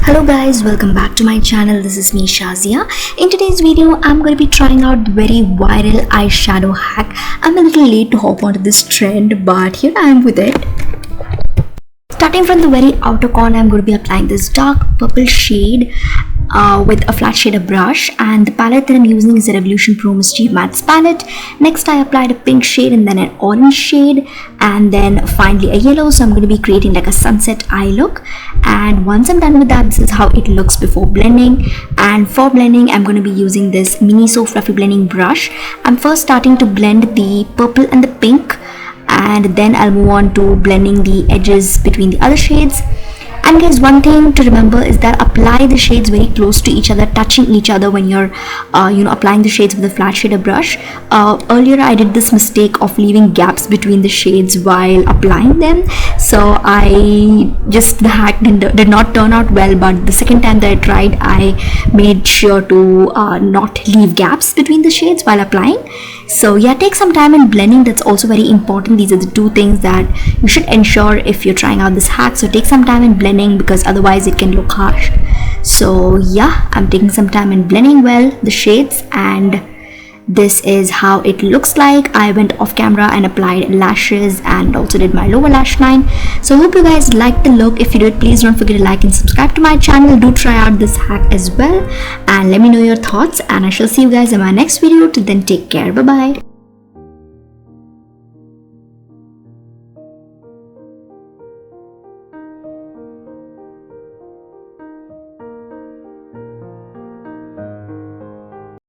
Hello guys, welcome back to my channel. This is me Shazia. In today's video I'm going to be trying out the very viral eyeshadow hack. I'm a little late to hop onto this trend, but here I am with it. Starting from the very outer corner, I'm going to be applying this dark purple shade with a flat shader brush, and the palette that I'm using is a Revolution Pro Mischief Mattes palette. Next I applied a pink shade and then an orange shade, and then finally a yellow. So I'm going to be creating like a sunset eye look, and once I'm done with that, this is how it looks before blending. And for blending I'm going to be using this Miniso fluffy blending brush. I'm first starting to blend the purple and the pink, and then I'll move on to blending the edges between the other shades. And guys, one thing to remember is that apply the shades very close to each other, touching each other when you're applying the shades with a flat shader brush. Earlier I did this mistake of leaving gaps between the shades while applying them, so the hack did not turn out well. But the second time that I tried, I made sure to not leave gaps between the shades while applying. So yeah, take some time in blending. That's also very important. These are the two things that you should ensure if you're trying out this hack. So take some time in blending, because otherwise it can look harsh. So yeah, I'm taking some time in blending well the shades, and this is how it looks like. I went off camera and applied lashes and also did my lower lash line. So I hope you guys liked the look. If you did, please don't forget to like and subscribe to my channel. Do try out this hack as well, and let me know your thoughts, and I shall see you guys in my next video. Till then, take care. Bye bye.